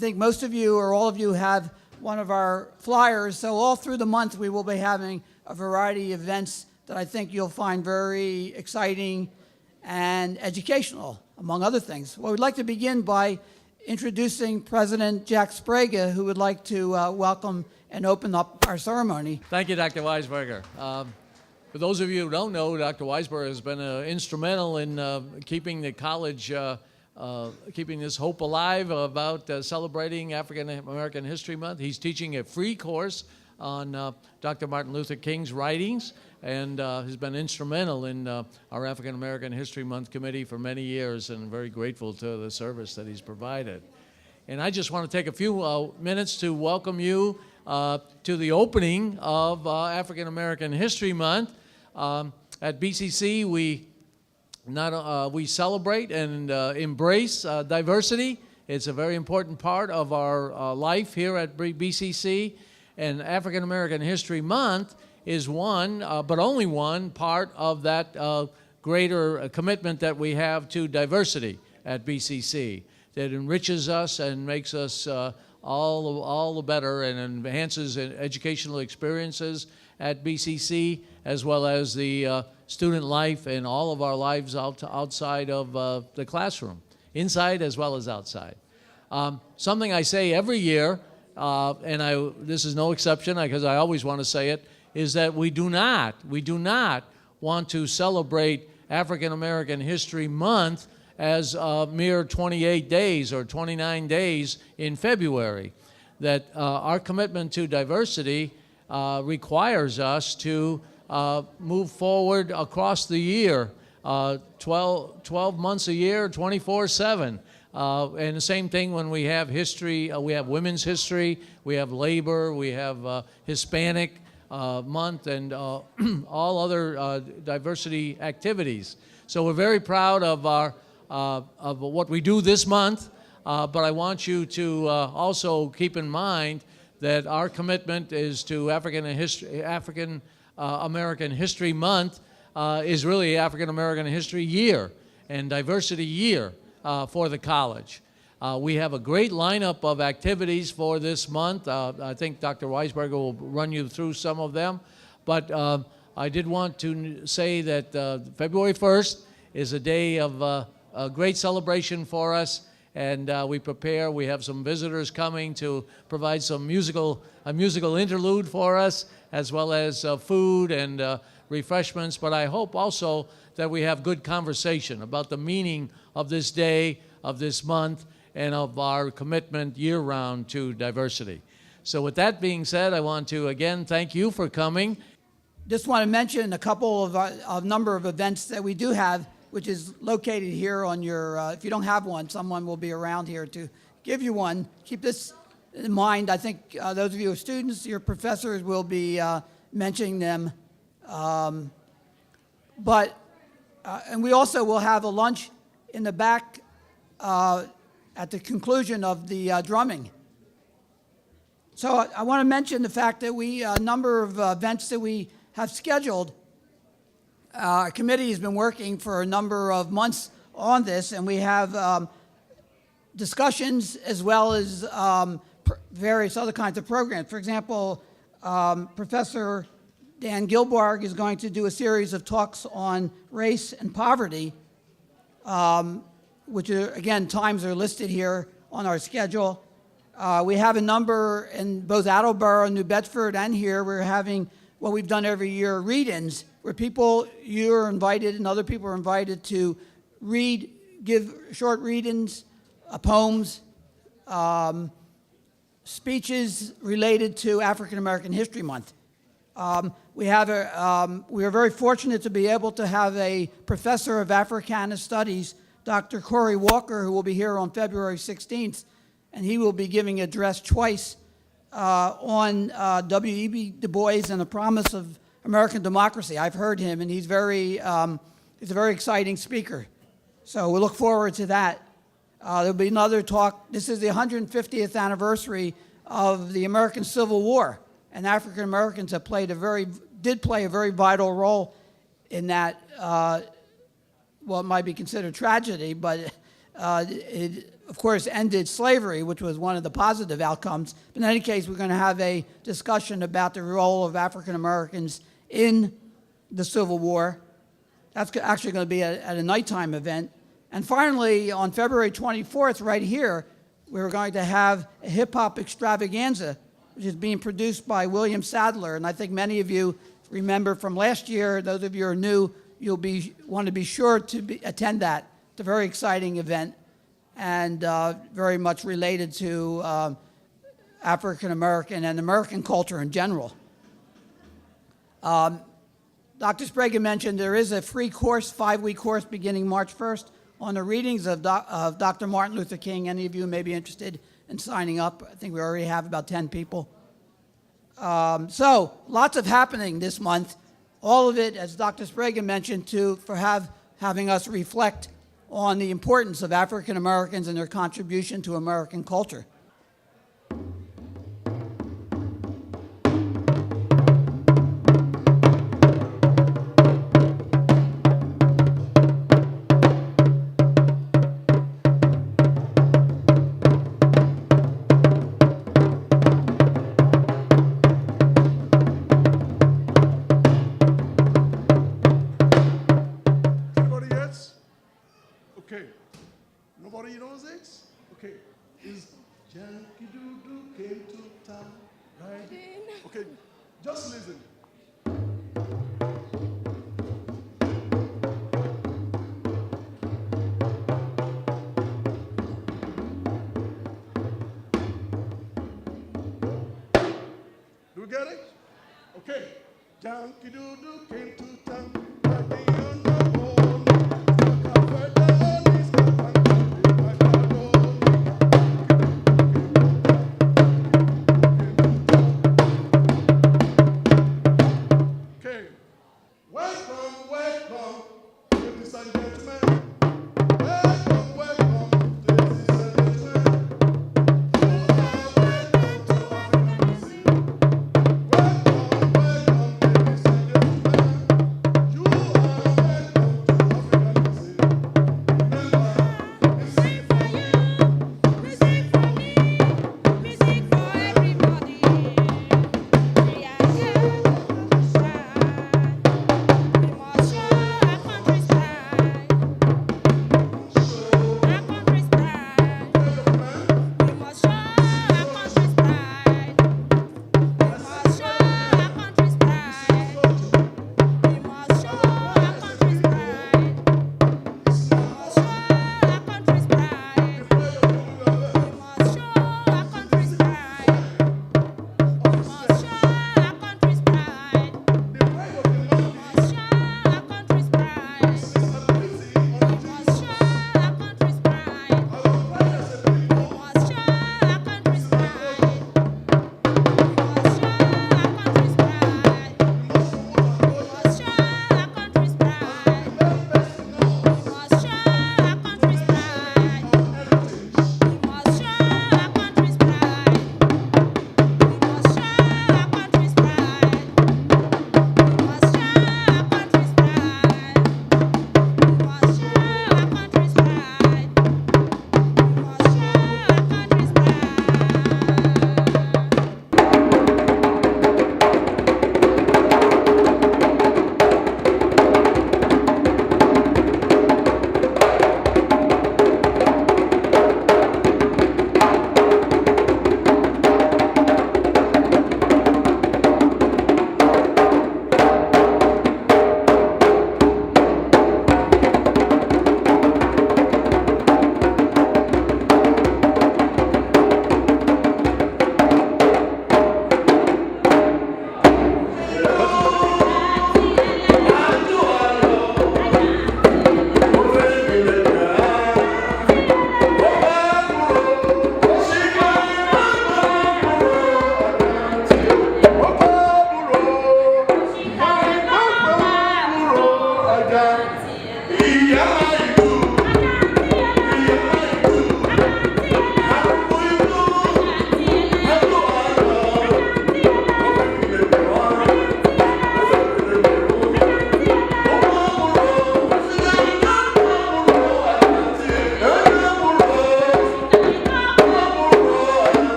think most of you or all of you have one of our flyers. So all through the month, we will be having a variety of events that I think you'll find very exciting and educational, among other things. Well, we'd like to begin by introducing President Jack Sbrega, who would like to welcome and open up our ceremony. Thank you, Dr. Weisberger. For those of you who don't know, Dr. Weisberger has been instrumental in keeping the college, keeping this hope alive about celebrating African American History Month. He's teaching a free course on Dr. Martin Luther King's writings, and has been instrumental in our African American History Month committee for many years, and very grateful to the service that he's provided. And I just want to take a few minutes to welcome you to the opening of African American History Month. At BCC, we celebrate and embrace diversity. It's a very important part of our life here at BCC, and African American History Month is one, but only one part of that greater commitment that we have to diversity at BCC that enriches us and makes us all the better and enhances educational experiences at BCC, as well as the student life and all of our lives outside of the classroom, inside as well as outside. Something I say every year, and this is no exception because I always want to say it, is that we do not want to celebrate African American History Month as mere 28 days or 29 days in February. That our commitment to diversity requires us to move forward across the year, 12 months a year, 24/7. And the same thing when we have history, we have women's history, we have labor, we have Hispanic month, and all other diversity activities. So we're very proud of of what we do this month, but I want you to also keep in mind that our commitment is to African American History Month is really African American History Year and Diversity Year for the college. We have a great lineup of activities for this month. I think Dr. Weisberger will run you through some of them, but I did want to say that February 1st is a day of a great celebration for us, and we prepare. We have some visitors coming to provide some a musical interlude for us, as well as food and refreshments. But I hope also that we have good conversation about the meaning of this day, of this month, and of our commitment year-round to diversity. So with that being said, I want to again thank you for coming. Just want to mention a couple of a number of events that we do have, which is located here on your, if you don't have one, someone will be around here to give you one. Keep this in mind. I think those of you who are students, your professors will be mentioning them. And we also will have a lunch in the back at the conclusion of the drumming. So I want to mention the fact that a number of events that we have scheduled. Our committee has been working for a number of months on this, and we have discussions as well as various other kinds of programs. For example, Professor Dan Gilbarg is going to do a series of talks on race and poverty, which are, again, times are listed here on our schedule. We have a number in both Attleboro, New Bedford, and here. We're having what we've done every year, read-ins, where you're invited and other people are invited to give short read-ins, poems, speeches related to African American History Month. We are very fortunate to be able to have a professor of Africana Studies, Dr. Corey Walker, who will be here on February 16th, and he will be giving an address twice on W.E.B. Du Bois and the promise of American democracy. I've heard him, and he's a very exciting speaker. So we look forward to that. There'll be another talk. This is the 150th anniversary of the American Civil War, and African Americans have did play a very vital role in that. Well, it might be considered tragedy, but it, of course, ended slavery, which was one of the positive outcomes. But in any case, we're going to have a discussion about the role of African Americans in the Civil War. That's actually going to be at a nighttime event. And finally, on February 24th, right here, we're going to have a hip-hop extravaganza, which is being produced by William Sadler. And I think many of you remember from last year. Those of you who are new, you'll want to be sure to attend that. It's a very exciting event and very much related to African American and American culture in general. Dr. Sprague mentioned there is a free course, 5-week course beginning March 1st on the readings of Dr. Martin Luther King. Any of you may be interested in signing up. I think we already have about 10 people. So lots of happening this month. All of it, as Dr. Sprague mentioned, for having us reflect on the importance of African Americans and their contribution to American culture. Okay. Nobody knows it? Okay. Is Yankee Doodle came to town, right? Okay. Just listen. Do we get it? Okay. Yankee Doodle came to town.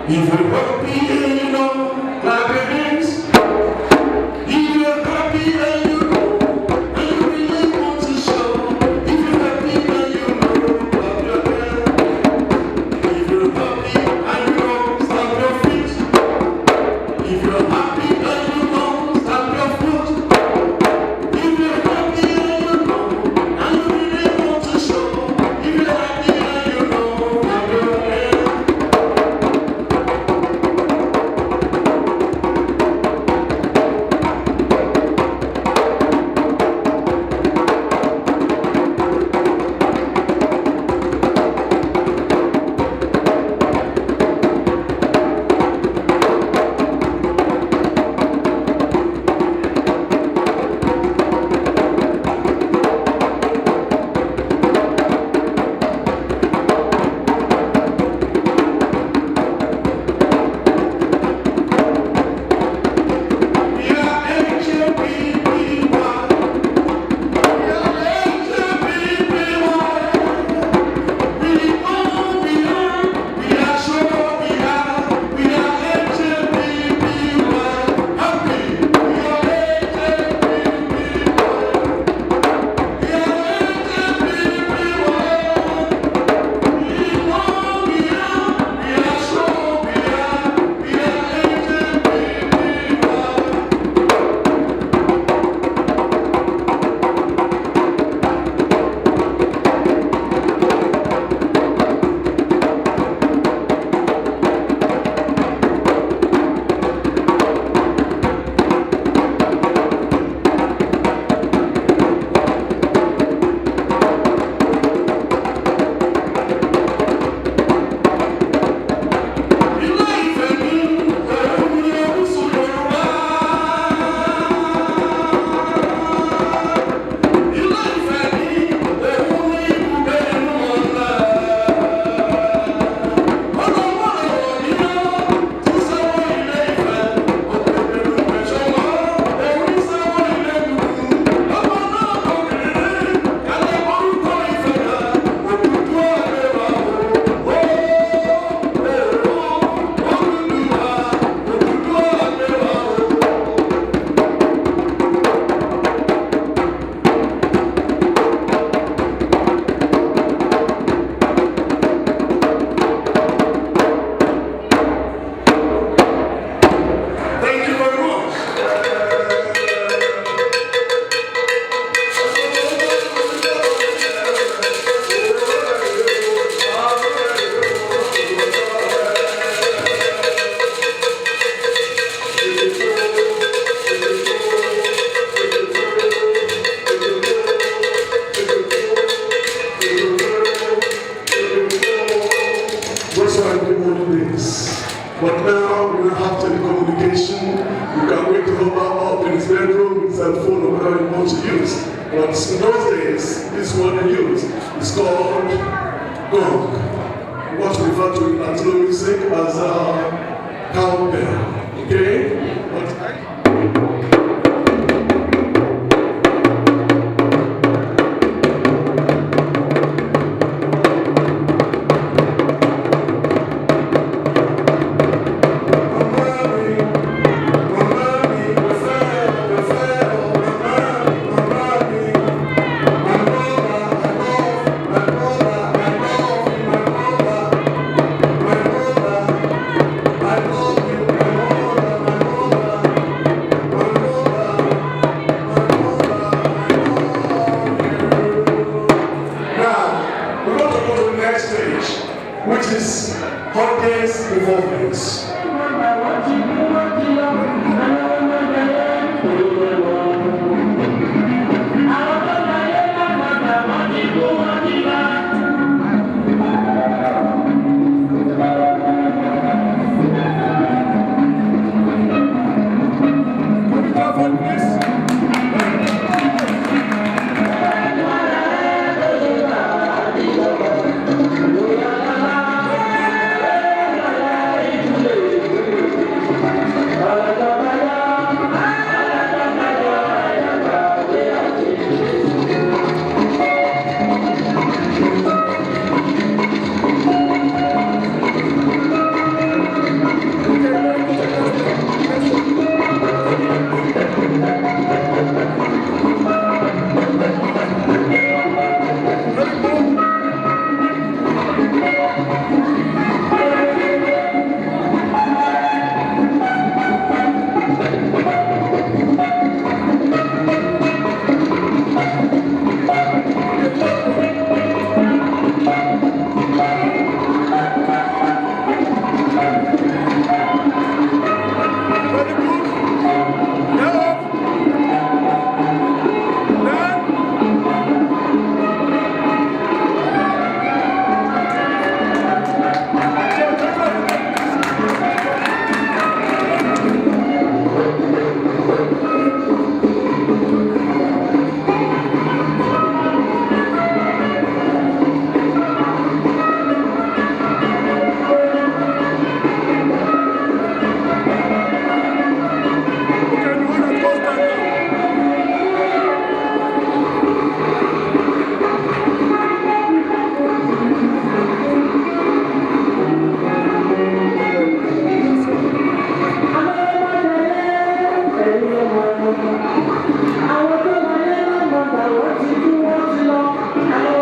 If you're happy and you know, clap your hands. If you're happy and you know, and you really want to show. If you're happy and you know, clap your hands. If you're happy and you know, stamp your feet. If you're happy and you know, stamp your foot. If you're happy and you know, and you really want to show. If you're happy and you know, clap your hands. Thank you very much. Those are the old days. But now we have telecommunication. You can wake your mama up in his bedroom with cell phone or whatever you want to use. But in those days, this is what they use. It's called gong. What we refer to in Latino music as cowbell. Okay? But I love you, my mother, want to know.